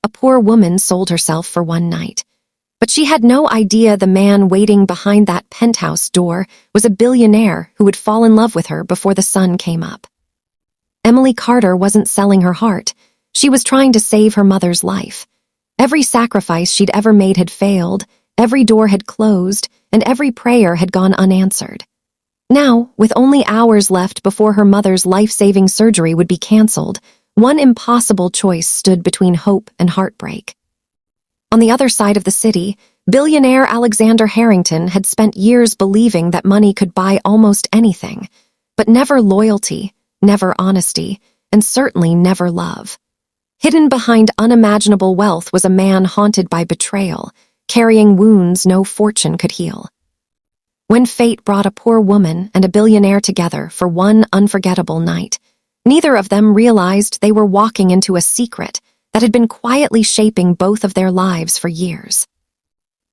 a poor woman sold herself for one night. But she had no idea the man waiting behind that penthouse door was a billionaire who would fall in love with her before the sun came up. Emily Carter wasn't selling her heart. She was trying to save her mother's life. Every sacrifice she'd ever made had failed, every door had closed, and every prayer had gone unanswered. Now, with only hours left before her mother's life-saving surgery would be canceled, one impossible choice stood between hope and heartbreak. On the other side of the city, billionaire Alexander Harrington had spent years believing that money could buy almost anything, but never loyalty, never honesty, and certainly never love. Hidden behind unimaginable wealth was a man haunted by betrayal, carrying wounds no fortune could heal. When fate brought a poor woman and a billionaire together for one unforgettable night, neither of them realized they were walking into a secret that had been quietly shaping both of their lives for years.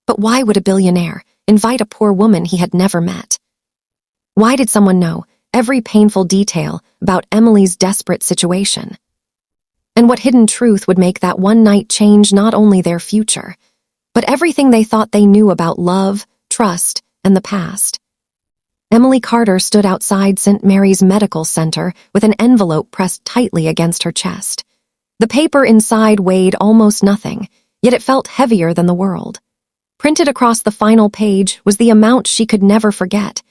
But why would a billionaire invite a poor woman he had never met? Why did someone know every painful detail about Emily's desperate situation? And what hidden truth would make that one night change not only their future, but everything they thought they knew about love, trust, and the past? Emily Carter stood outside St. Mary's Medical Center with an envelope pressed tightly against her chest. The paper inside weighed almost nothing, yet it felt heavier than the world. Printed across the final page was the amount she could never forget: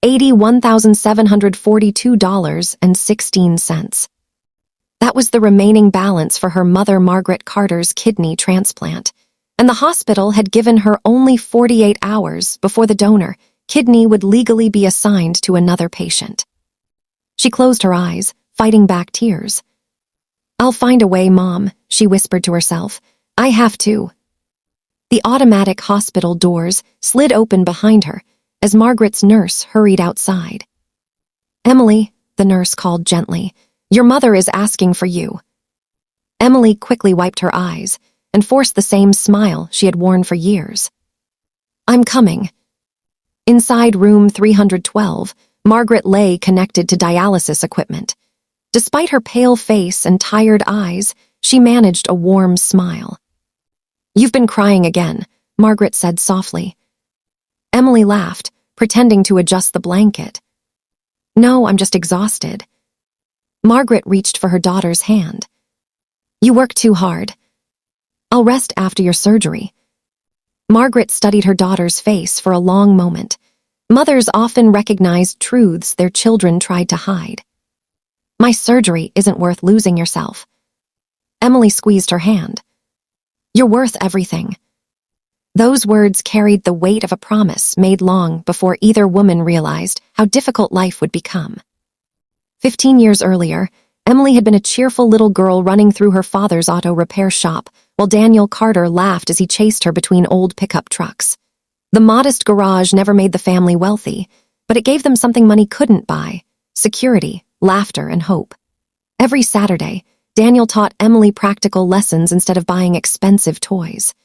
$81,742.16. That was the remaining balance for her mother Margaret Carter's kidney transplant, and the hospital had given her only 48 hours before the donor kidney would legally be assigned to another patient. She closed her eyes, fighting back tears. "I'll find a way, Mom," she whispered to herself. "I have to." The automatic hospital doors slid open behind her as Margaret's nurse hurried outside. "Emily," the nurse called gently, "your mother is asking for you." Emily quickly wiped her eyes and forced the same smile she had worn for years. "I'm coming." Inside room 312, Margaret lay connected to dialysis equipment. Despite her pale face and tired eyes, she managed a warm smile. "You've been crying again," Margaret said softly. Emily laughed, pretending to adjust the blanket. "No, I'm just exhausted." Margaret reached for her daughter's hand. "You work too hard. I'll rest after your surgery." Margaret studied her daughter's face for a long moment. Mothers often recognized truths their children tried to hide. "My surgery isn't worth losing yourself." Emily squeezed her hand. "You're worth everything." Those words carried the weight of a promise made long before either woman realized how difficult life would become. 15 years earlier, Emily had been a cheerful little girl running through her father's auto repair shop, while Daniel Carter laughed as he chased her between old pickup trucks. The modest garage never made the family wealthy, but it gave them something money couldn't buy: security, laughter, and hope. Every Saturday, Daniel taught Emily practical lessons instead of buying expensive toys.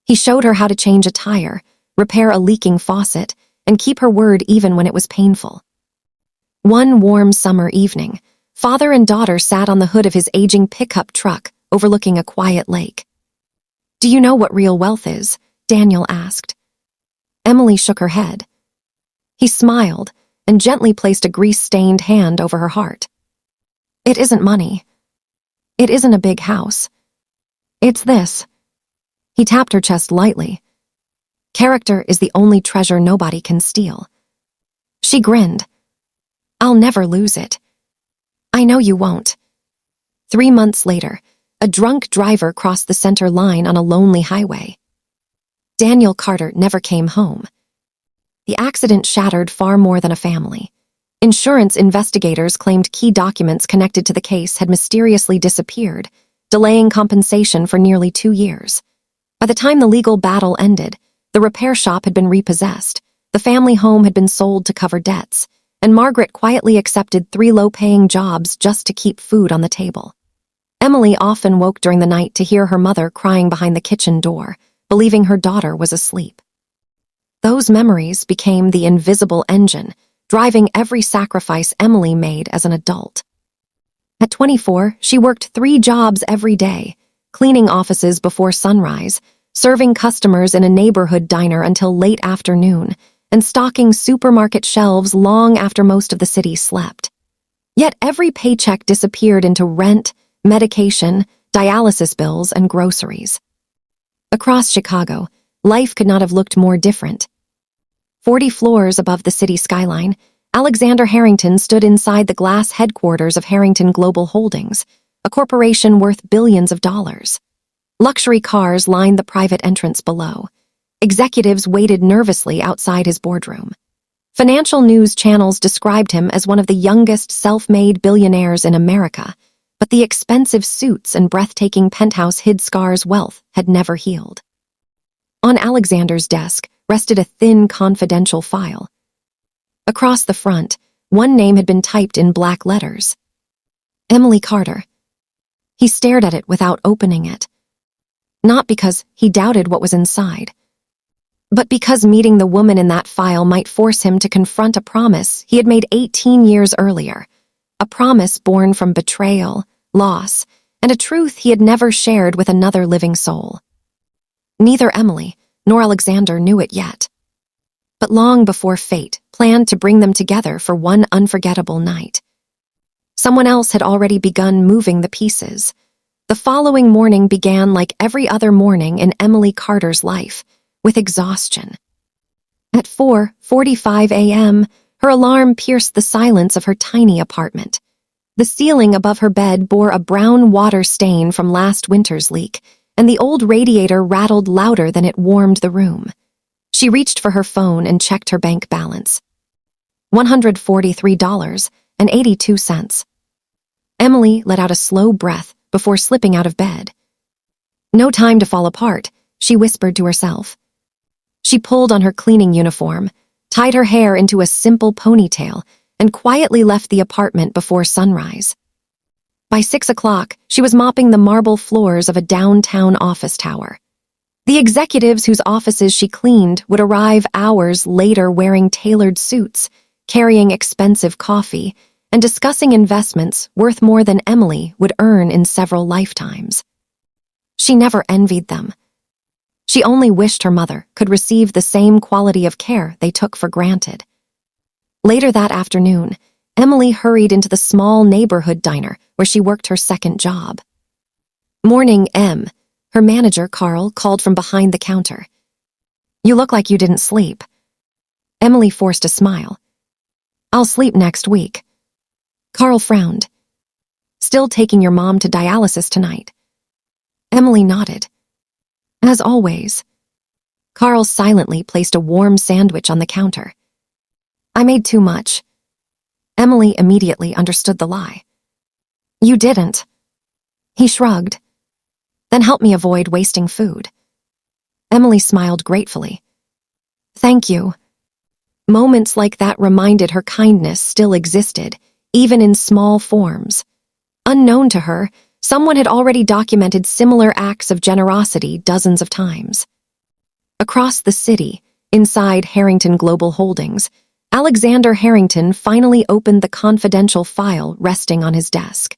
He showed her how to change a tire, repair a leaking faucet, and keep her word even when it was painful. One warm summer evening, father and daughter sat on the hood of his aging pickup truck overlooking a quiet lake. "Do you know what real wealth is?" Daniel asked. Emily shook her head. He smiled and gently placed a grease-stained hand over her heart. "It isn't money. It isn't a big house. It's this." He tapped her chest lightly. "Character is the only treasure nobody can steal." She grinned. "I'll never lose it." "I know you won't." 3 months later, a drunk driver crossed the center line on a lonely highway. Daniel Carter never came home. The accident shattered far more than a family. Insurance investigators claimed key documents connected to the case had mysteriously disappeared, delaying compensation for nearly 2 years. By the time the legal battle ended, the repair shop had been repossessed, the family home had been sold to cover debts, and Margaret quietly accepted 3 low-paying jobs just to keep food on the table. Emily often woke during the night to hear her mother crying behind the kitchen door, believing her daughter was asleep. Those memories became the invisible engine, driving every sacrifice Emily made as an adult. At 24, she worked 3 jobs every day, cleaning offices before sunrise, serving customers in a neighborhood diner until late afternoon, and stocking supermarket shelves long after most of the city slept. Yet every paycheck disappeared into rent, medication, dialysis bills, and groceries. Across Chicago, life could not have looked more different. 40 floors above the city skyline, Alexander Harrington stood inside the glass headquarters of Harrington Global Holdings, a corporation worth billions of dollars. Luxury cars lined the private entrance below. Executives waited nervously outside his boardroom. Financial news channels described him as one of the youngest self-made billionaires in America, but the expensive suits and breathtaking penthouse hid scars wealth had never healed. On Alexander's desk rested a thin, confidential file. Across the front, one name had been typed in black letters. Emily Carter. He stared at it without opening it. Not because he doubted what was inside, but because meeting the woman in that file might force him to confront a promise he had made 18 years earlier, a promise born from betrayal, loss, and a truth he had never shared with another living soul. Neither Emily nor Alexander knew it yet. But long before fate planned to bring them together for one unforgettable night, someone else had already begun moving the pieces. The following morning began like every other morning in Emily Carter's life, with exhaustion. At 4:45 a.m., her alarm pierced the silence of her tiny apartment. The ceiling above her bed bore a brown water stain from last winter's leak, and the old radiator rattled louder than it warmed the room. She reached for her phone and checked her bank balance. $143.82. Emily let out a slow breath before slipping out of bed. No time to fall apart, she whispered to herself. She pulled on her cleaning uniform, tied her hair into a simple ponytail, and quietly left the apartment before sunrise. By 6 o'clock, she was mopping the marble floors of a downtown office tower. The executives whose offices she cleaned would arrive hours later wearing tailored suits, carrying expensive coffee, and discussing investments worth more than Emily would earn in several lifetimes. She never envied them. She only wished her mother could receive the same quality of care they took for granted. Later that afternoon, Emily hurried into the small neighborhood diner where she worked her second job. "Morning, Em," her manager, Carl, called from behind the counter. "You look like you didn't sleep." Emily forced a smile. "I'll sleep next week." Carl frowned. "Still taking your mom to dialysis tonight?" Emily nodded. "As always." Carl silently placed a warm sandwich on the counter. "I made too much." Emily immediately understood the lie. "You didn't." He shrugged. "Then help me avoid wasting food." Emily smiled gratefully. "Thank you." Moments like that reminded her kindness still existed, even in small forms. Unknown to her, someone had already documented similar acts of generosity dozens of times. Across the city, inside Harrington Global Holdings, Alexander Harrington finally opened the confidential file resting on his desk.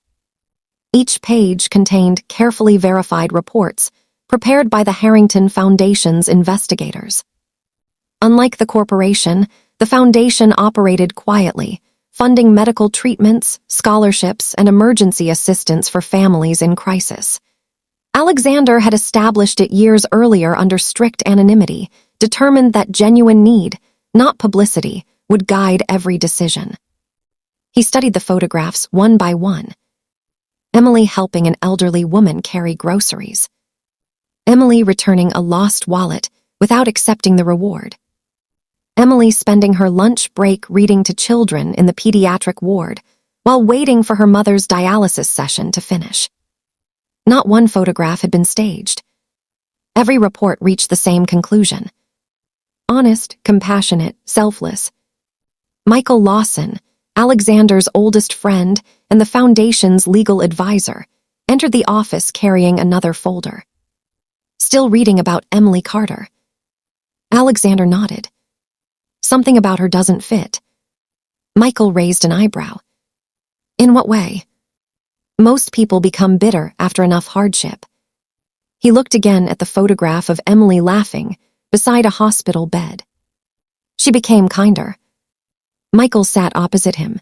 Each page contained carefully verified reports prepared by the Harrington Foundation's investigators. Unlike the corporation, the foundation operated quietly, funding medical treatments, scholarships, and emergency assistance for families in crisis. Alexander had established it years earlier under strict anonymity, determined that genuine need, not publicity, would guide every decision. He studied the photographs one by one. Emily helping an elderly woman carry groceries. Emily returning a lost wallet without accepting the reward. Emily spending her lunch break reading to children in the pediatric ward while waiting for her mother's dialysis session to finish. Not one photograph had been staged. Every report reached the same conclusion. Honest, compassionate, selfless. Michael Lawson, Alexander's oldest friend and the foundation's legal advisor, entered the office carrying another folder. "Still reading about Emily Carter?" Alexander nodded. "Something about her doesn't fit." Michael raised an eyebrow. "In what way?" "Most people become bitter after enough hardship." He looked again at the photograph of Emily laughing beside a hospital bed. She became kinder. Michael sat opposite him.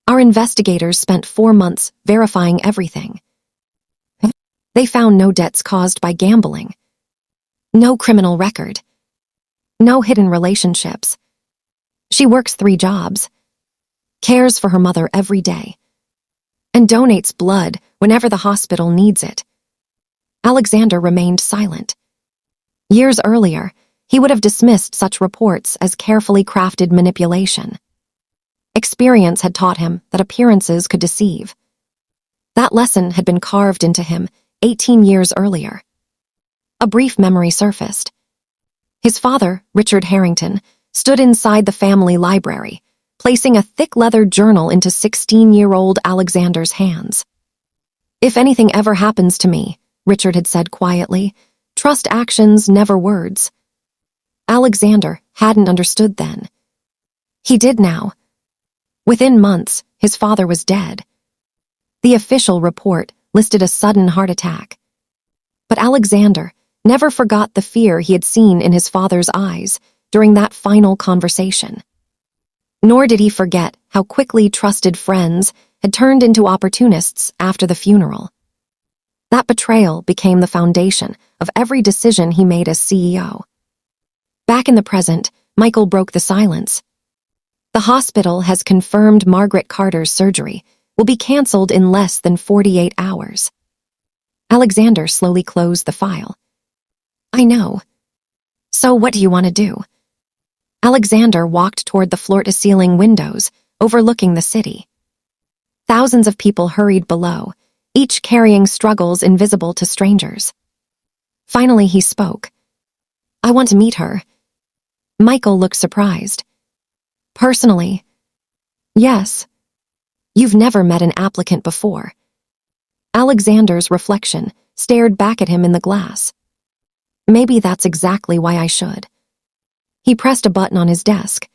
Our investigators spent 4 months verifying everything. They found no debts caused by gambling, no criminal record, no hidden relationships. She works 3 jobs, cares for her mother every day, and donates blood whenever the hospital needs it. Alexander remained silent. Years earlier, he would have dismissed such reports as carefully crafted manipulation. Experience had taught him that appearances could deceive. That lesson had been carved into him 18 years earlier. A brief memory surfaced. His father, Richard Harrington, stood inside the family library, placing a thick leather journal into 16-year-old Alexander's hands. "If anything ever happens to me," Richard had said quietly, "trust actions, never words." Alexander hadn't understood then. He did now. Within months, his father was dead. The official report listed a sudden heart attack. But Alexander never forgot the fear he had seen in his father's eyes during that final conversation. Nor did he forget how quickly trusted friends had turned into opportunists after the funeral. That betrayal became the foundation of every decision he made as CEO. Back in the present, Michael broke the silence. "The hospital has confirmed Margaret Carter's surgery will be canceled in less than 48 hours. Alexander slowly closed the file. "I know. So what do you want to do?" Alexander walked toward the floor-to-ceiling windows overlooking the city. Thousands of people hurried below, each carrying struggles invisible to strangers. Finally, he spoke. "I want to meet her." Michael looked surprised. "Personally?" "Yes. You've never met an applicant before." Alexander's reflection stared back at him in the glass. "Maybe that's exactly why I should." He pressed a button on his desk.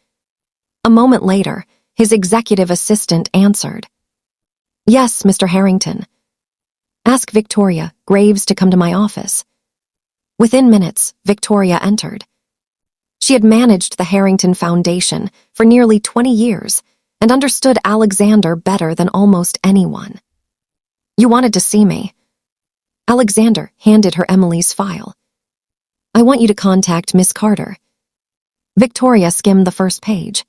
A moment later, his executive assistant answered. "Yes, Mr. Harrington. Ask Victoria Graves to come to my office." Within minutes, Victoria entered. She had managed the Harrington Foundation for nearly 20 years and understood Alexander better than almost anyone. "You wanted to see me." Alexander handed her Emily's file. "I want you to contact Miss Carter." Victoria skimmed the first page.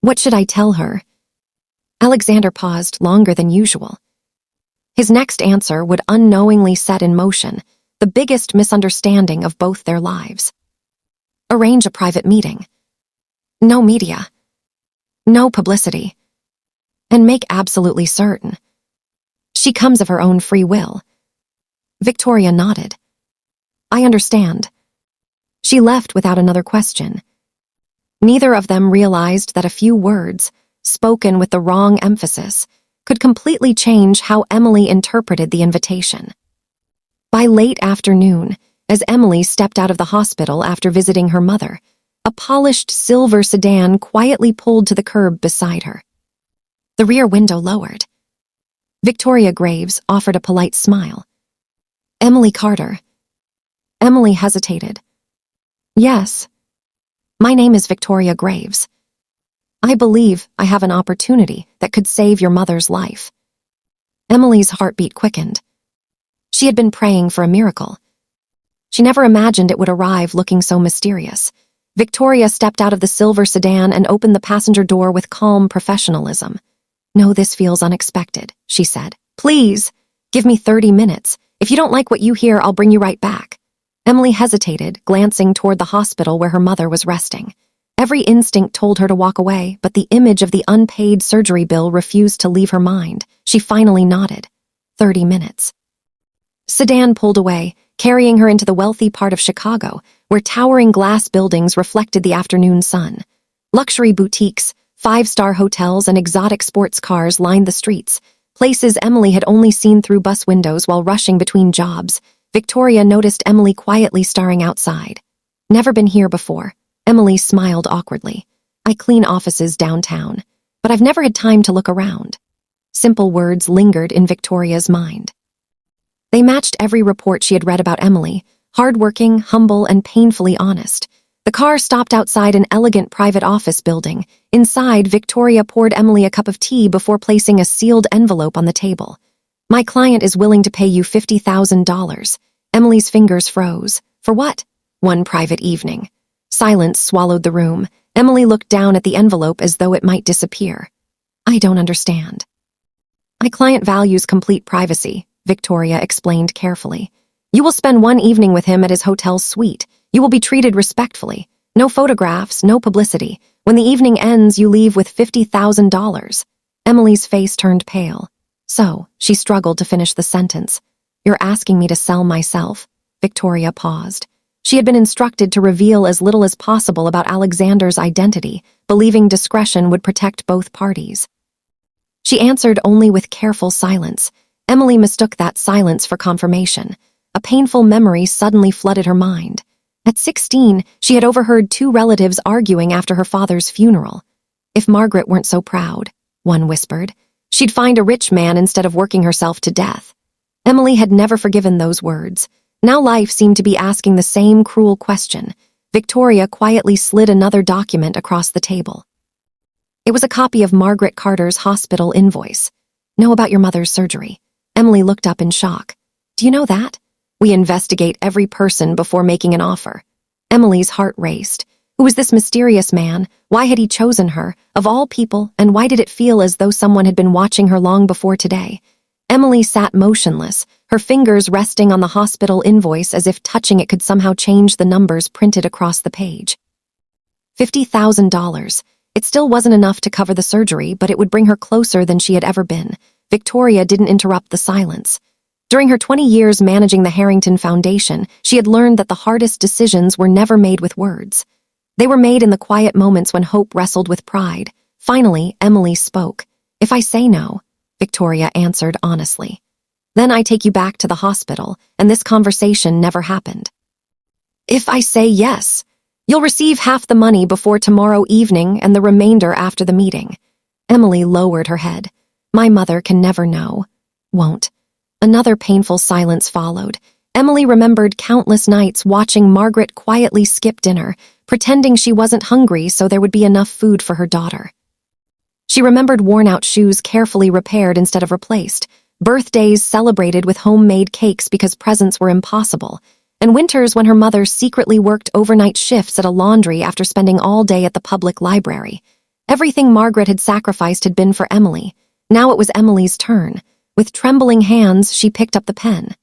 "What should I tell her?" Alexander paused longer than usual. His next answer would unknowingly set in motion the biggest misunderstanding of both their lives. "Arrange a private meeting. No media. No publicity. And make absolutely certain she comes of her own free will." Victoria nodded. "I understand." She left without another question. Neither of them realized that a few words, spoken with the wrong emphasis, could completely change how Emily interpreted the invitation. By late afternoon, as Emily stepped out of the hospital after visiting her mother, a polished silver sedan quietly pulled to the curb beside her. The rear window lowered. Victoria Graves offered a polite smile. "Emily Carter." Emily hesitated. "Yes. My name is Victoria Graves. I believe I have an opportunity that could save your mother's life." Emily's heartbeat quickened. She had been praying for a miracle. She never imagined it would arrive looking so mysterious. Victoria stepped out of the silver sedan and opened the passenger door with calm professionalism. "No, this feels unexpected," she said. "Please, give me 30 minutes. If you don't like what you hear, I'll bring you right back." Emily hesitated, glancing toward the hospital where her mother was resting. Every instinct told her to walk away, but the image of the unpaid surgery bill refused to leave her mind. She finally nodded. 30 minutes. Sedan pulled away, carrying her into the wealthy part of Chicago, where towering glass buildings reflected the afternoon sun. Luxury boutiques, 5-star hotels, and exotic sports cars lined the streets, places Emily had only seen through bus windows while rushing between jobs. Victoria noticed Emily quietly staring outside. "Never been here before." Emily smiled awkwardly. "I clean offices downtown, but I've never had time to look around." Simple words lingered in Victoria's mind. They matched every report she had read about Emily: hardworking, humble, and painfully honest. The car stopped outside an elegant private office building. Inside, Victoria poured Emily a cup of tea before placing a sealed envelope on the table. "My client is willing to pay you $50,000. Emily's fingers froze. For what? One private evening. Silence swallowed the room. Emily looked down at the envelope as though it might disappear. "I don't understand." "My client values complete privacy," Victoria explained carefully. "You will spend one evening with him at his hotel suite. You will be treated respectfully. No photographs, no publicity. When the evening ends, you leave with $50,000. Emily's face turned pale. "So," she struggled to finish the sentence. "You're asking me to sell myself?" Victoria paused. She had been instructed to reveal as little as possible about Alexander's identity, believing discretion would protect both parties. She answered only with careful silence. Emily mistook that silence for confirmation. A painful memory suddenly flooded her mind. At 16, she had overheard two relatives arguing after her father's funeral. "If Margaret weren't so proud," one whispered, "she'd find a rich man instead of working herself to death." Emily had never forgiven those words. Now life seemed to be asking the same cruel question. Victoria quietly slid another document across the table. It was a copy of Margaret Carter's hospital invoice. "Know about your mother's surgery." Emily looked up in shock. "Do you know that? We investigate every person before making an offer." Emily's heart raced. Who was this mysterious man? Why had he chosen her, of all people, and why did it feel as though someone had been watching her long before today? Emily sat motionless, her fingers resting on the hospital invoice as if touching it could somehow change the numbers printed across the page. $50,000. It still wasn't enough to cover the surgery, but it would bring her closer than she had ever been. Victoria didn't interrupt the silence. During her 20 years managing the Harrington Foundation, she had learned that the hardest decisions were never made with words. They were made in the quiet moments when hope wrestled with pride. Finally, Emily spoke. "If I say no," Victoria answered honestly, "then I take you back to the hospital, and this conversation never happened. If I say yes, you'll receive half the money before tomorrow evening and the remainder after the meeting." Emily lowered her head. "My mother can never know." "Won't." Another painful silence followed. Emily remembered countless nights watching Margaret quietly skip dinner, pretending she wasn't hungry so there would be enough food for her daughter. She remembered worn-out shoes carefully repaired instead of replaced, birthdays celebrated with homemade cakes because presents were impossible, and winters when her mother secretly worked overnight shifts at a laundry after spending all day at the public library. Everything Margaret had sacrificed had been for Emily. Now it was Emily's turn. With trembling hands, she picked up the pen.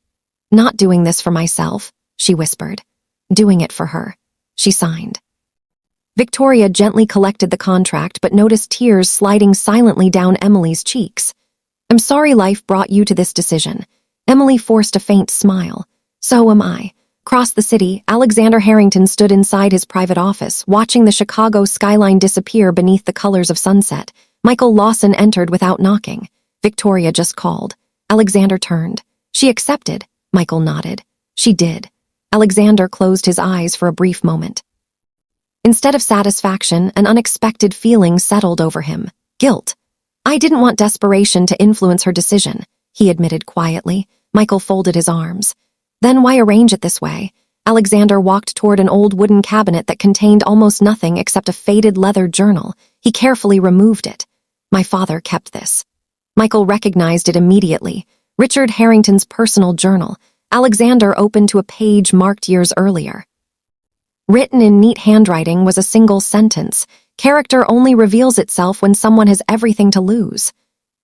"Not doing this for myself," she whispered. "Doing it for her." She signed. Victoria gently collected the contract but noticed tears sliding silently down Emily's cheeks. "I'm sorry life brought you to this decision." Emily forced a faint smile. "So am I." Across the city, Alexander Harrington stood inside his private office, watching the Chicago skyline disappear beneath the colors of sunset. Michael Lawson entered without knocking. Victoria just called. Alexander turned. "She accepted." Michael nodded. "She did." Alexander closed his eyes for a brief moment. Instead of satisfaction, an unexpected feeling settled over him. Guilt. "I didn't want desperation to influence her decision," he admitted quietly. Michael folded his arms. "Then why arrange it this way?" Alexander walked toward an old wooden cabinet that contained almost nothing except a faded leather journal. He carefully removed it. "My father kept this." Michael recognized it immediately. Richard Harrington's personal journal. Alexander opened to a page marked years earlier. Written in neat handwriting was a single sentence. "Character only reveals itself when someone has everything to lose."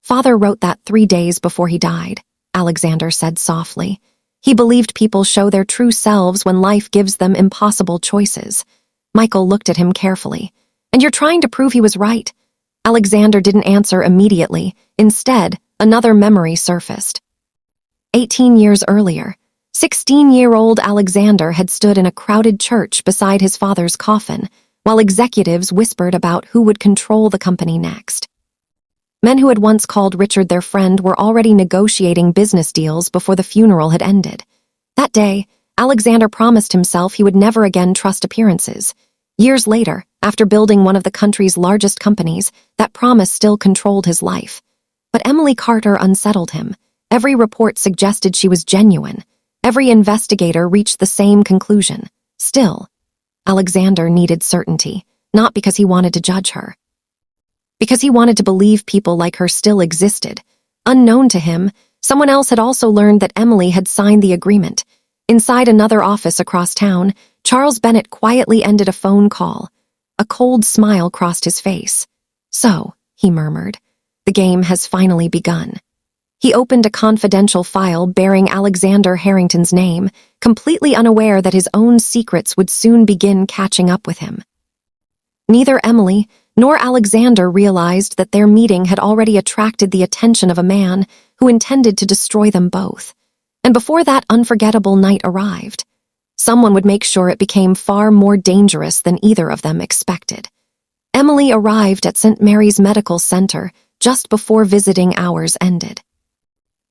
"Father wrote that 3 days before he died," Alexander said softly. "He believed people show their true selves when life gives them impossible choices." Michael looked at him carefully. "And you're trying to prove he was right?" Alexander didn't answer immediately. Instead, another memory surfaced. 18 years earlier, 16-year-old Alexander had stood in a crowded church beside his father's coffin, while executives whispered about who would control the company next. Men who had once called Richard their friend were already negotiating business deals before the funeral had ended. That day, Alexander promised himself he would never again trust appearances. Years later, after building one of the country's largest companies, that promise still controlled his life. But Emily Carter unsettled him. Every report suggested she was genuine. Every investigator reached the same conclusion. Still, Alexander needed certainty, not because he wanted to judge her. Because he wanted to believe people like her still existed. Unknown to him, someone else had also learned that Emily had signed the agreement. Inside another office across town, Charles Bennett quietly ended a phone call. A cold smile crossed his face. "So," he murmured, "the game has finally begun." He opened a confidential file bearing Alexander Harrington's name, completely unaware that his own secrets would soon begin catching up with him. Neither Emily nor Alexander realized that their meeting had already attracted the attention of a man who intended to destroy them both. And before that unforgettable night arrived, someone would make sure it became far more dangerous than either of them expected. Emily arrived at St. Mary's Medical Center just before visiting hours ended.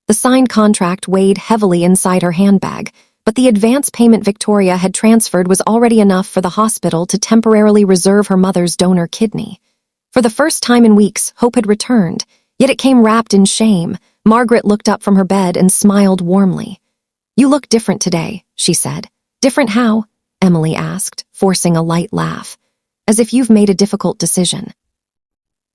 The signed contract weighed heavily inside her handbag, but the advance payment Victoria had transferred was already enough for the hospital to temporarily reserve her mother's donor kidney. For the first time in weeks, hope had returned, yet it came wrapped in shame. Margaret looked up from her bed and smiled warmly. "You look different today," she said. "Different how?" Emily asked, forcing a light laugh. "As if you've made a difficult decision."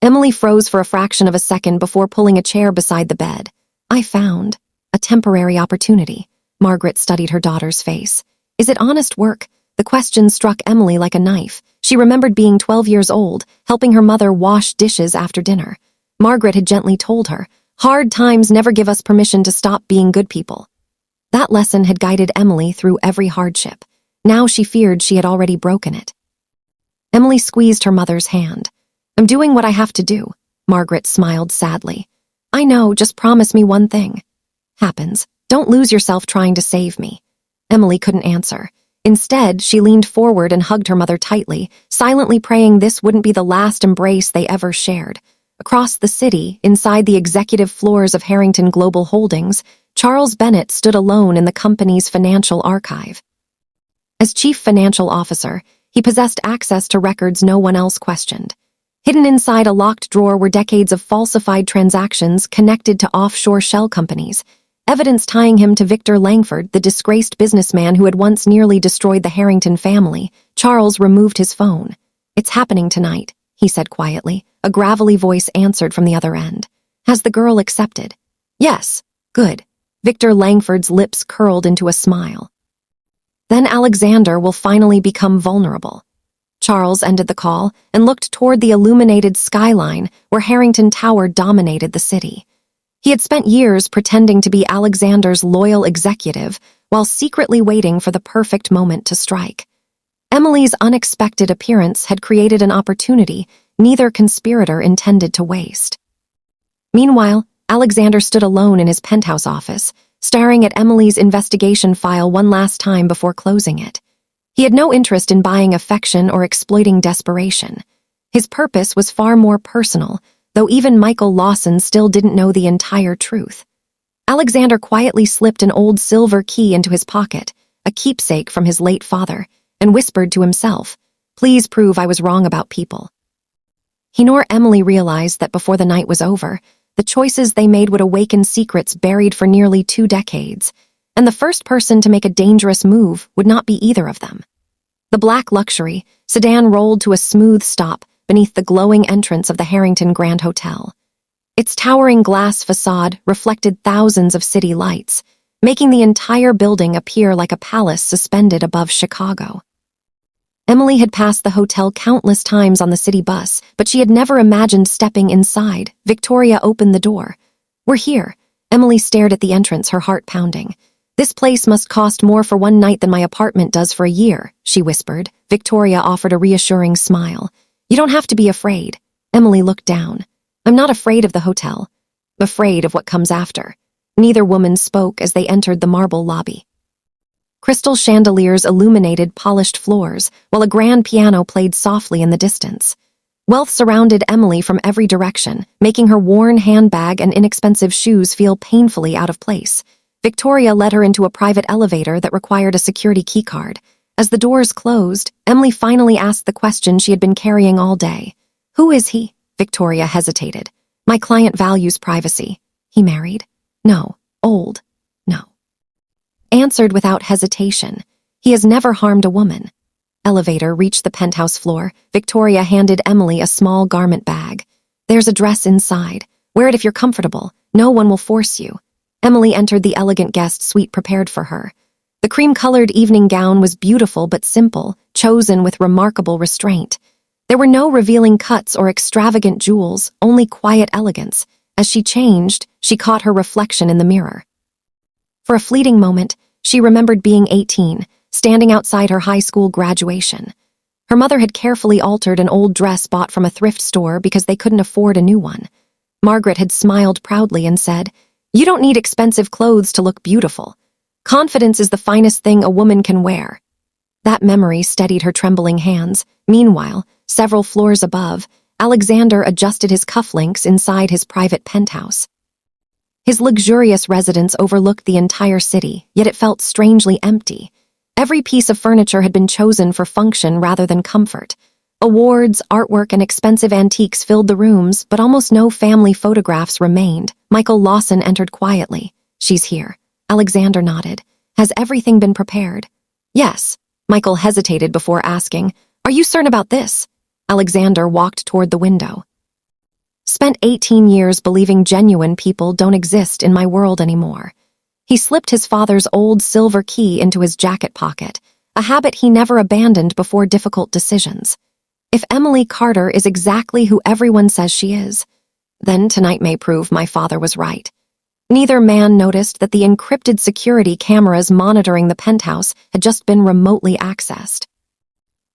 Emily froze for a fraction of a second before pulling a chair beside the bed. "I found a temporary opportunity." Margaret studied her daughter's face. "Is it honest work?" The question struck Emily like a knife. She remembered being 12 years old, helping her mother wash dishes after dinner. Margaret had gently told her, "Hard times never give us permission to stop being good people." That lesson had guided Emily through every hardship. Now she feared she had already broken it. Emily squeezed her mother's hand. "I'm doing what I have to do." Margaret smiled sadly. "I know, just promise me one thing." "Happens. Don't lose yourself trying to save me." Emily couldn't answer. Instead, she leaned forward and hugged her mother tightly, silently praying this wouldn't be the last embrace they ever shared. Across the city, inside the executive floors of Harrington Global Holdings, Charles Bennett stood alone in the company's financial archive. As chief financial officer, he possessed access to records no one else questioned. Hidden inside a locked drawer were decades of falsified transactions connected to offshore shell companies, evidence tying him to Victor Langford, the disgraced businessman who had once nearly destroyed the Harrington family. Charles removed his phone. "It's happening tonight," he said quietly. A gravelly voice answered from the other end. "Has the girl accepted?" "Yes." "Good." Victor Langford's lips curled into a smile. "Then Alexander will finally become vulnerable." Charles ended the call and looked toward the illuminated skyline where Harrington Tower dominated the city. He had spent years pretending to be Alexander's loyal executive while secretly waiting for the perfect moment to strike. Emily's unexpected appearance had created an opportunity neither conspirator intended to waste. Meanwhile, Alexander stood alone in his penthouse office, staring at Emily's investigation file one last time before closing it. He had no interest in buying affection or exploiting desperation. His purpose was far more personal, though even Michael Lawson still didn't know the entire truth. Alexander quietly slipped an old silver key into his pocket, a keepsake from his late father, and whispered to himself, "Please prove I was wrong about people." He nor Emily realized that before the night was over, the choices they made would awaken secrets buried for nearly 2 decades, and the first person to make a dangerous move would not be either of them. The black luxury sedan rolled to a smooth stop beneath the glowing entrance of the Harrington Grand Hotel. Its towering glass facade reflected thousands of city lights, making the entire building appear like a palace suspended above Chicago. Emily had passed the hotel countless times on the city bus, but she had never imagined stepping inside. Victoria opened the door. "We're here." Emily stared at the entrance, her heart pounding. "This place must cost more for one night than my apartment does for a year," she whispered. Victoria offered a reassuring smile. "You don't have to be afraid." Emily looked down. "I'm not afraid of the hotel. I'm afraid of what comes after." Neither woman spoke as they entered the marble lobby. Crystal chandeliers illuminated polished floors, while a grand piano played softly in the distance. Wealth surrounded Emily from every direction, making her worn handbag and inexpensive shoes feel painfully out of place. Victoria led her into a private elevator that required a security keycard. As the doors closed, Emily finally asked the question she had been carrying all day. "Who is he?" Victoria hesitated. "My client values privacy." "He married?" "No, Old. No. Answered without hesitation. He has never harmed a woman. Elevator reached the penthouse floor. Victoria handed Emily a small garment bag. There's a dress inside. Wear it if you're comfortable. No one will force you. Emily entered the elegant guest suite prepared for her. The cream-colored evening gown was beautiful but simple, chosen with remarkable restraint. There were no revealing cuts or extravagant jewels, only quiet elegance. As she changed, she caught her reflection in the mirror. For a fleeting moment, she remembered being 18, standing outside her high school graduation. Her mother had carefully altered an old dress bought from a thrift store because they couldn't afford a new one. Margaret had smiled proudly and said, "You don't need expensive clothes to look beautiful. Confidence is the finest thing a woman can wear." That memory steadied her trembling hands. Meanwhile, several floors above, Alexander adjusted his cufflinks inside his private penthouse. His luxurious residence overlooked the entire city, yet it felt strangely empty. Every piece of furniture had been chosen for function rather than comfort. Awards, artwork, and expensive antiques filled the rooms, but almost no family photographs remained. Michael Lawson entered quietly. "She's here." Alexander nodded. "Has everything been prepared?" "Yes." Michael hesitated before asking, "Are you certain about this?" Alexander walked toward the window. "Spent 18 years believing genuine people don't exist in my world anymore." He slipped his father's old silver key into his jacket pocket, a habit he never abandoned before difficult decisions. If Emily Carter is exactly who everyone says she is, then tonight may prove my father was right. Neither man noticed that the encrypted security cameras monitoring the penthouse had just been remotely accessed.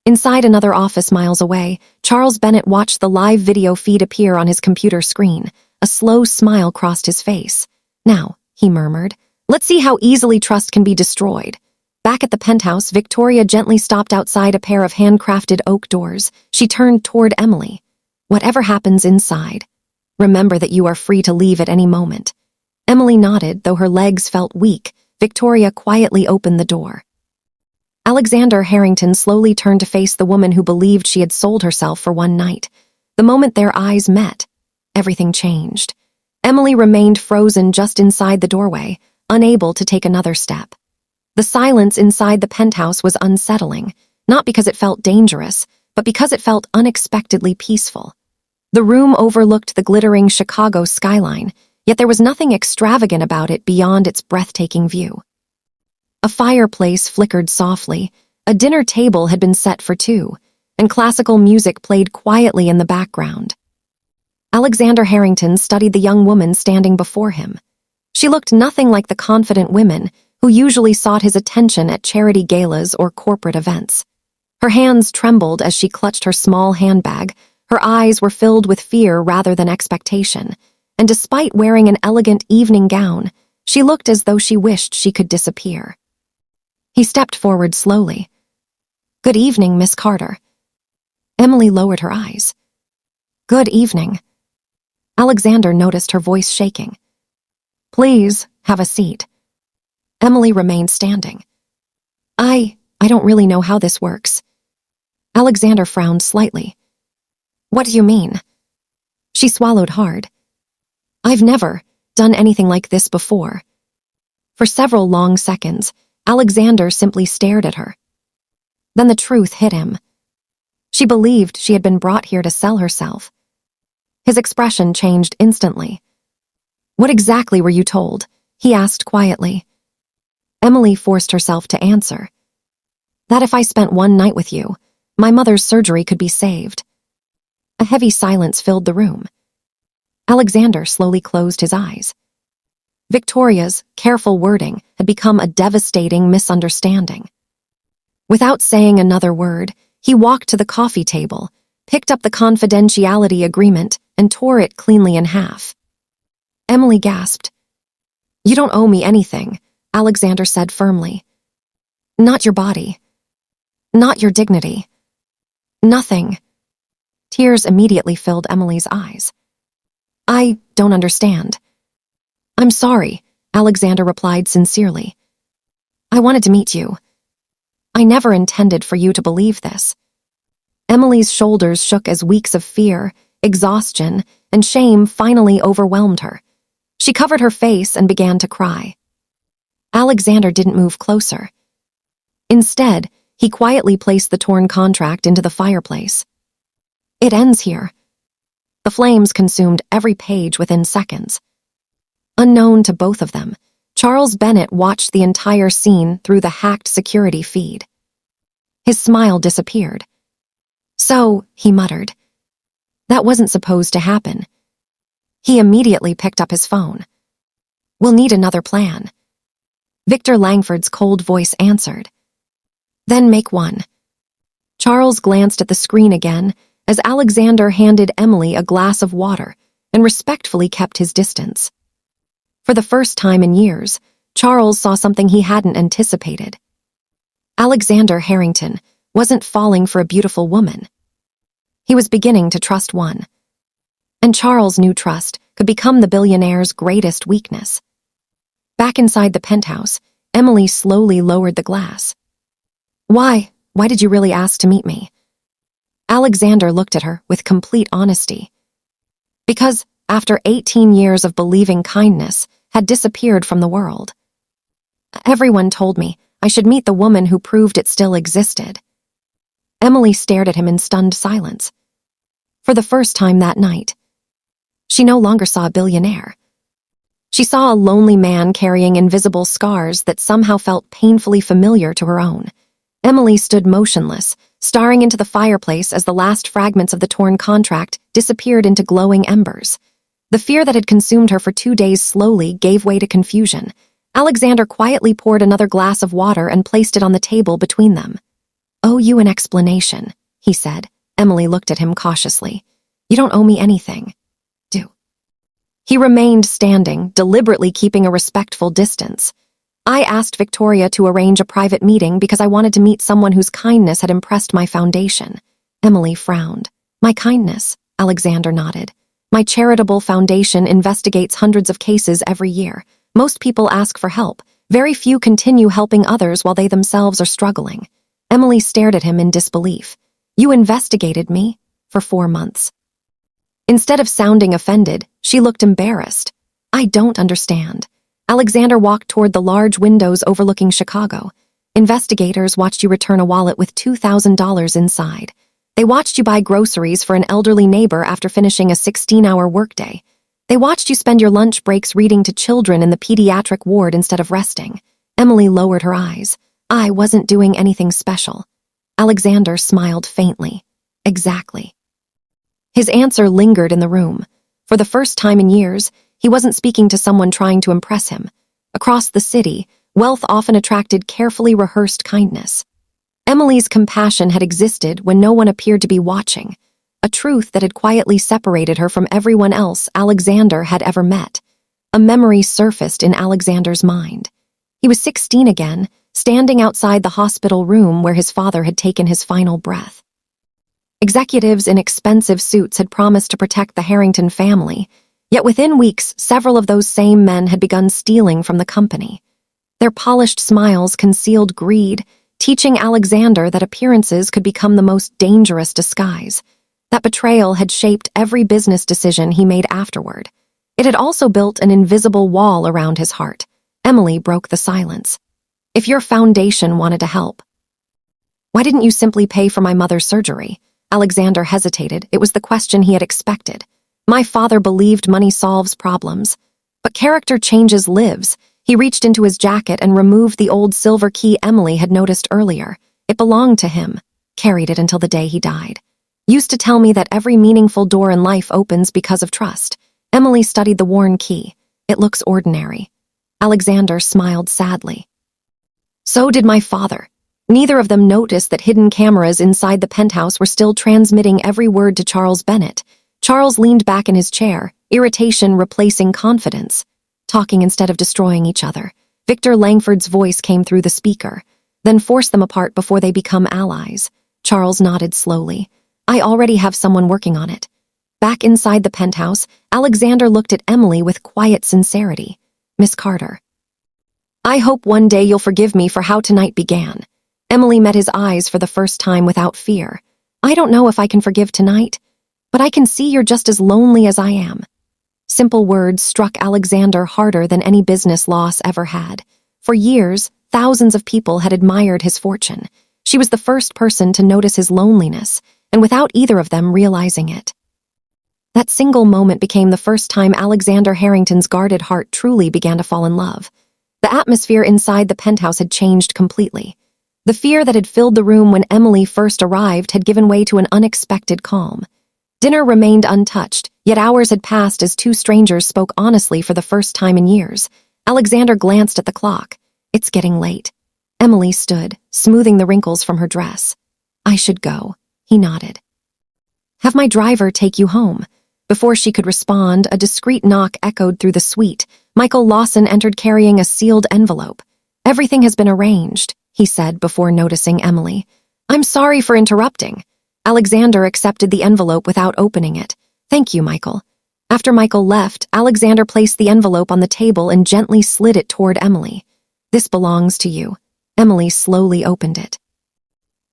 Inside another office miles away, Charles Bennett watched the live video feed appear on his computer screen. A slow smile crossed his face. "Now," he murmured, "let's see how easily trust can be destroyed." Back at the penthouse, Victoria gently stopped outside a pair of handcrafted oak doors. She turned toward Emily. "Whatever happens inside, remember that you are free to leave at any moment." Emily nodded, though her legs felt weak. Victoria quietly opened the door. Alexander Harrington slowly turned to face the woman who believed she had sold herself for one night. The moment their eyes met, everything changed. Emily remained frozen just inside the doorway, unable to take another step. The silence inside the penthouse was unsettling, not because it felt dangerous, but because it felt unexpectedly peaceful. The room overlooked the glittering Chicago skyline, yet there was nothing extravagant about it beyond its breathtaking view. A fireplace flickered softly, a dinner table had been set for two, and classical music played quietly in the background. Alexander Harrington studied the young woman standing before him. She looked nothing like the confident women who usually sought his attention at charity galas or corporate events. Her hands trembled as she clutched her small handbag. Her eyes were filled with fear rather than expectation, and despite wearing an elegant evening gown, she looked as though she wished she could disappear. He stepped forward slowly. "Good evening, Miss Carter." Emily lowered her eyes. "Good evening." Alexander noticed her voice shaking. "Please, have a seat." Emily remained standing. I don't really know how this works." Alexander frowned slightly. "What do you mean?" She swallowed hard. "I've never done anything like this before." For several long seconds, Alexander simply stared at her. Then the truth hit him. She believed she had been brought here to sell herself. His expression changed instantly. "What exactly were you told?" he asked quietly. Emily forced herself to answer. "That if I spent one night with you, my mother's surgery could be saved." A heavy silence filled the room. Alexander slowly closed his eyes. Victoria's careful wording had become a devastating misunderstanding. Without saying another word, he walked to the coffee table, picked up the confidentiality agreement, and tore it cleanly in half. Emily gasped. "You don't owe me anything," Alexander said firmly. "Not your body. Not your dignity. Nothing." Tears immediately filled Emily's eyes. "I don't understand." "I'm sorry," Alexander replied sincerely. "I wanted to meet you. I never intended for you to believe this." Emily's shoulders shook as weeks of fear, exhaustion, and shame finally overwhelmed her. She covered her face and began to cry. Alexander didn't move closer. Instead, he quietly placed the torn contract into the fireplace. It ends here. The flames consumed every page within seconds. Unknown to both of them, Charles Bennett watched the entire scene through the hacked security feed. His smile disappeared. "So," he muttered, "that wasn't supposed to happen." He immediately picked up his phone. "We'll need another plan." Victor Langford's cold voice answered. "Then make one." Charles glanced at the screen again as Alexander handed Emily a glass of water and respectfully kept his distance. For the first time in years, Charles saw something he hadn't anticipated. Alexander Harrington wasn't falling for a beautiful woman. He was beginning to trust one. And Charles knew trust could become the billionaire's greatest weakness. Back inside the penthouse, Emily slowly lowered the glass. Why did you really ask to meet me?" Alexander looked at her with complete honesty. "Because, after 18 years of believing kindness had disappeared from the world. Everyone told me I should meet the woman who proved it still existed." Emily stared at him in stunned silence. For the first time that night, she no longer saw a billionaire. She saw a lonely man carrying invisible scars that somehow felt painfully familiar to her own. Emily stood motionless, staring into the fireplace as the last fragments of the torn contract disappeared into glowing embers. The fear that had consumed her for 2 days slowly gave way to confusion. Alexander quietly poured another glass of water and placed it on the table between them. "Owe you an explanation," he said. Emily looked at him cautiously. "You don't owe me anything." "Do." He remained standing, deliberately keeping a respectful distance. "I asked Victoria to arrange a private meeting because I wanted to meet someone whose kindness had impressed my foundation." Emily frowned. "My kindness?" Alexander nodded. "My charitable foundation investigates hundreds of cases every year. Most people ask for help. Very few continue helping others while they themselves are struggling." Emily stared at him in disbelief. "You investigated me? For 4 months." Instead of sounding offended, she looked embarrassed. "I don't understand." Alexander walked toward the large windows overlooking Chicago. "Investigators watched you return a wallet with $2,000 inside. They watched you buy groceries for an elderly neighbor after finishing a 16-hour workday. They watched you spend your lunch breaks reading to children in the pediatric ward instead of resting." Emily lowered her eyes. "I wasn't doing anything special." Alexander smiled faintly. "Exactly." His answer lingered in the room. For the first time in years, he wasn't speaking to someone trying to impress him. Across the city, wealth often attracted carefully rehearsed kindness. Emily's compassion had existed when no one appeared to be watching, a truth that had quietly separated her from everyone else Alexander had ever met. A memory surfaced in Alexander's mind. He was 16 again, standing outside the hospital room where his father had taken his final breath. Executives in expensive suits had promised to protect the Harrington family, yet within weeks, several of those same men had begun stealing from the company. Their polished smiles concealed greed, teaching Alexander that appearances could become the most dangerous disguise. That betrayal had shaped every business decision he made afterward. It had also built an invisible wall around his heart. Emily broke the silence. "If your foundation wanted to help, why didn't you simply pay for my mother's surgery?" Alexander hesitated. It was the question he had expected. "My father believed money solves problems, but character changes lives." He reached into his jacket and removed the old silver key Emily had noticed earlier. It belonged to him, carried it until the day he died. "Used to tell me that every meaningful door in life opens because of trust." Emily studied the worn key. "It looks ordinary." Alexander smiled sadly. "So did my father." Neither of them noticed that hidden cameras inside the penthouse were still transmitting every word to Charles Bennett. Charles leaned back in his chair, irritation replacing confidence. "Talking instead of destroying each other." Victor Langford's voice came through the speaker. "Then force them apart before they become allies." Charles nodded slowly. "I already have someone working on it." Back inside the penthouse, Alexander looked at Emily with quiet sincerity. "Miss Carter, I hope one day you'll forgive me for how tonight began." Emily met his eyes for the first time without fear. "I don't know if I can forgive tonight, but I can see you're just as lonely as I am." Simple words struck Alexander harder than any business loss ever had. For years, thousands of people had admired his fortune. She was the first person to notice his loneliness, and without either of them realizing it. That single moment became the first time Alexander Harrington's guarded heart truly began to fall in love. The atmosphere inside the penthouse had changed completely. The fear that had filled the room when Emily first arrived had given way to an unexpected calm. Dinner remained untouched, yet hours had passed as two strangers spoke honestly for the first time in years. Alexander glanced at the clock. It's getting late. Emily stood, smoothing the wrinkles from her dress. I should go, he nodded. Have my driver take you home. Before she could respond, a discreet knock echoed through the suite. Michael Lawson entered carrying a sealed envelope. Everything has been arranged, he said before noticing Emily. I'm sorry for interrupting. Alexander accepted the envelope without opening it. Thank you, Michael. After Michael left, Alexander placed the envelope on the table and gently slid it toward Emily. This belongs to you. Emily slowly opened it.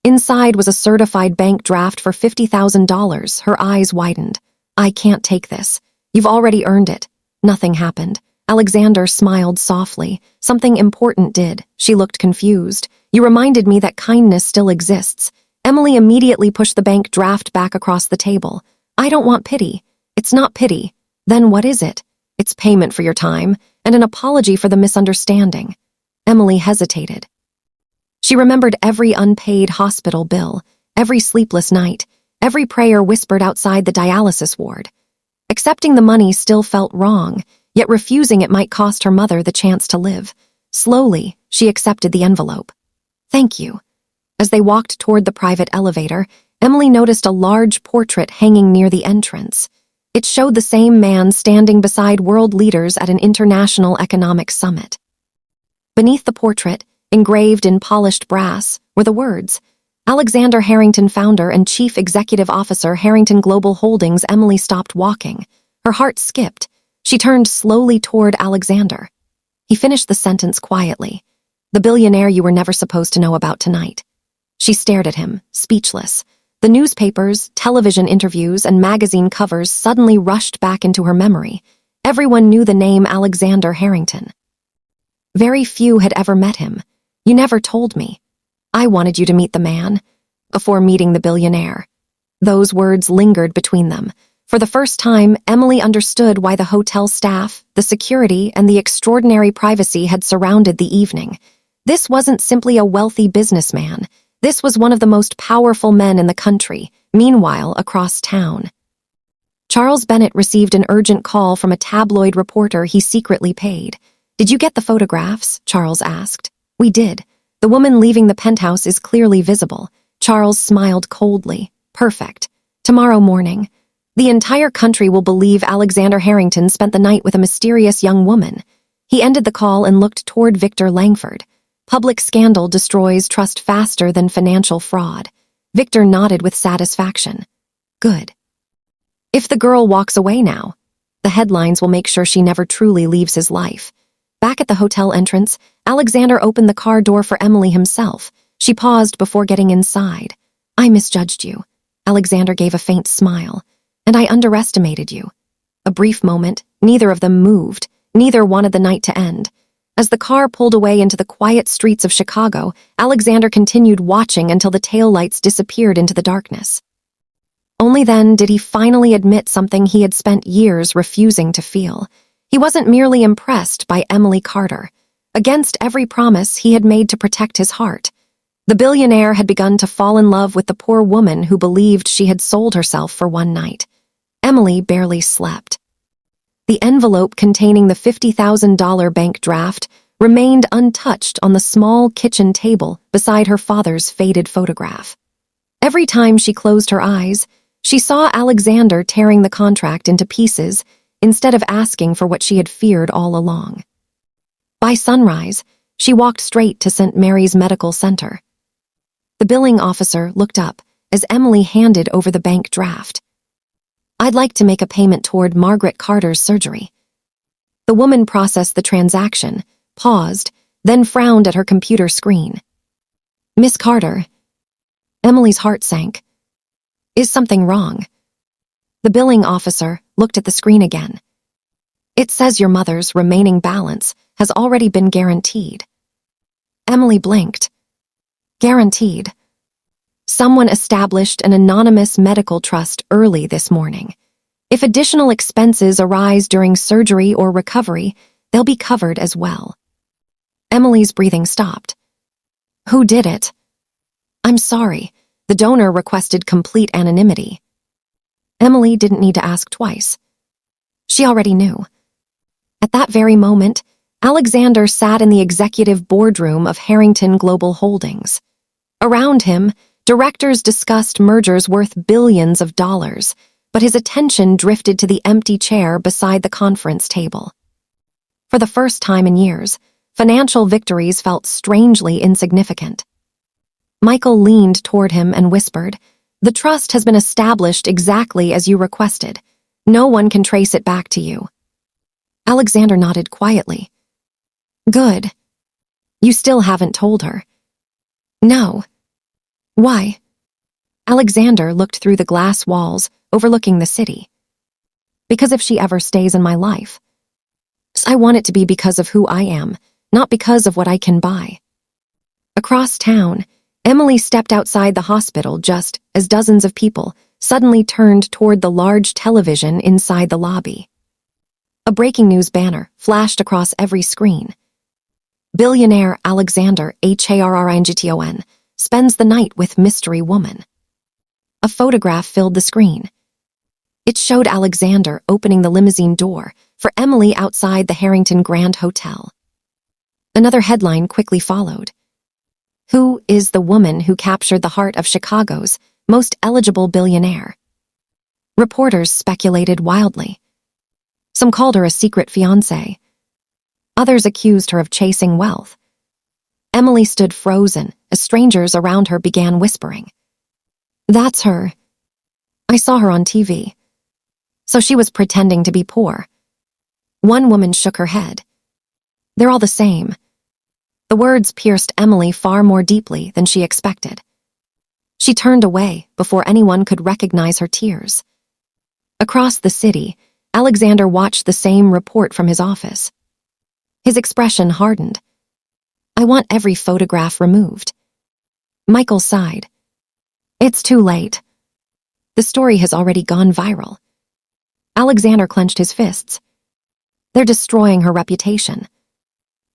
Inside was a certified bank draft for $50,000. Her eyes widened. I can't take this. You've already earned it. Nothing happened. Alexander smiled softly. Something important did. She looked confused. You reminded me that kindness still exists. Emily immediately pushed the bank draft back across the table. I don't want pity. It's not pity. Then what is it? It's payment for your time, and an apology for the misunderstanding. Emily hesitated. She remembered every unpaid hospital bill, every sleepless night, every prayer whispered outside the dialysis ward. Accepting the money still felt wrong, yet refusing it might cost her mother the chance to live. Slowly, she accepted the envelope. Thank you. As they walked toward the private elevator, Emily noticed a large portrait hanging near the entrance. It showed the same man standing beside world leaders at an international economic summit. Beneath the portrait, engraved in polished brass, were the words, Alexander Harrington, founder and chief executive officer, Harrington Global Holdings. Emily stopped walking. Her heart skipped. She turned slowly toward Alexander. He finished the sentence quietly. The billionaire you were never supposed to know about tonight. She stared at him, speechless. The newspapers, television interviews, and magazine covers suddenly rushed back into her memory. Everyone knew the name Alexander Harrington. Very few had ever met him. You never told me. I wanted you to meet the man, before meeting the billionaire. Those words lingered between them. For the first time, Emily understood why the hotel staff, the security, and the extraordinary privacy had surrounded the evening. This wasn't simply a wealthy businessman. This was one of the most powerful men in the country. Meanwhile, across town, Charles Bennett received an urgent call from a tabloid reporter he secretly paid. Did you get the photographs? Charles asked. We did. The woman leaving the penthouse is clearly visible. Charles smiled coldly. Perfect. Tomorrow morning, the entire country will believe Alexander Harrington spent the night with a mysterious young woman. He ended the call and looked toward Victor Langford. Public scandal destroys trust faster than financial fraud. Victor nodded with satisfaction. Good. If the girl walks away now, the headlines will make sure she never truly leaves his life. Back at the hotel entrance, Alexander opened the car door for Emily himself. She paused before getting inside. I misjudged you. Alexander gave a faint smile. And I underestimated you. A brief moment, neither of them moved. Neither wanted the night to end. As the car pulled away into the quiet streets of Chicago, Alexander continued watching until the taillights disappeared into the darkness. Only then did he finally admit something he had spent years refusing to feel. He wasn't merely impressed by Emily Carter. Against every promise he had made to protect his heart, the billionaire had begun to fall in love with the poor woman who believed she had sold herself for one night. Emily barely slept. The envelope containing the $50,000 bank draft remained untouched on the small kitchen table beside her father's faded photograph. Every time she closed her eyes, she saw Alexander tearing the contract into pieces instead of asking for what she had feared all along. By sunrise, she walked straight to St. Mary's Medical Center. The billing officer looked up as Emily handed over the bank draft. I'd like to make a payment toward Margaret Carter's surgery. The woman processed the transaction, paused, then frowned at her computer screen. Miss Carter. Emily's heart sank. Is something wrong? The billing officer looked at the screen again. It says your mother's remaining balance has already been guaranteed. Emily blinked. Guaranteed. Someone established an anonymous medical trust early this morning. If additional expenses arise during surgery or recovery, they'll be covered as well. Emily's breathing stopped. Who did it? I'm sorry. The donor requested complete anonymity. Emily didn't need to ask twice. She already knew. At that very moment, Alexander sat in the executive boardroom of Harrington Global Holdings. Around him, directors discussed mergers worth billions of dollars, but his attention drifted to the empty chair beside the conference table. For the first time in years, financial victories felt strangely insignificant. Michael leaned toward him and whispered, "The trust has been established exactly as you requested. No one can trace it back to you." Alexander nodded quietly. Good. You still haven't told her. No. Why? Alexander looked through the glass walls, overlooking the city. Because if she ever stays in my life, I want it to be because of who I am, not because of what I can buy. Across town, Emily stepped outside the hospital just as dozens of people suddenly turned toward the large television inside the lobby. A breaking news banner flashed across every screen. Billionaire Alexander Harrington spends the night with mystery woman. A photograph filled the screen. It showed Alexander opening the limousine door for Emily outside the Harrington Grand Hotel. Another headline quickly followed. Who is the woman who captured the heart of Chicago's most eligible billionaire? Reporters speculated wildly. Some called her a secret fiancé. Others accused her of chasing wealth. Emily stood frozen as strangers around her began whispering. That's her. I saw her on TV. So she was pretending to be poor. One woman shook her head. They're all the same. The words pierced Emily far more deeply than she expected. She turned away before anyone could recognize her tears. Across the city, Alexander watched the same report from his office. His expression hardened. I want every photograph removed. Michael sighed. It's too late. The story has already gone viral. Alexander clenched his fists. They're destroying her reputation.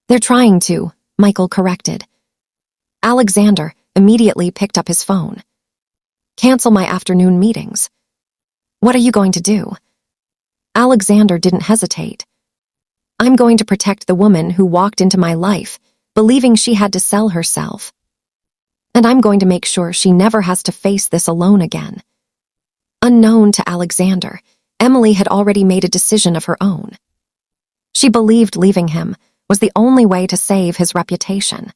They're trying to, Michael corrected. Alexander immediately picked up his phone. Cancel my afternoon meetings. What are you going to do? Alexander didn't hesitate. I'm going to protect the woman who walked into my life, believing she had to sell herself. And I'm going to make sure she never has to face this alone again. Unknown to Alexander, Emily had already made a decision of her own. She believed leaving him was the only way to save his reputation.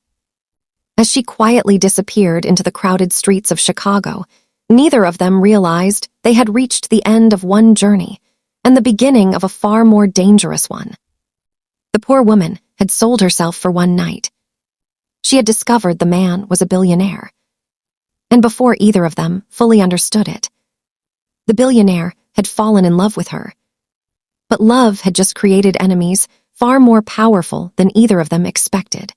As she quietly disappeared into the crowded streets of Chicago, neither of them realized they had reached the end of one journey and the beginning of a far more dangerous one. The poor woman had sold herself for one night. She had discovered the man was a billionaire. And before either of them fully understood it, the billionaire had fallen in love with her. But love had just created enemies far more powerful than either of them expected.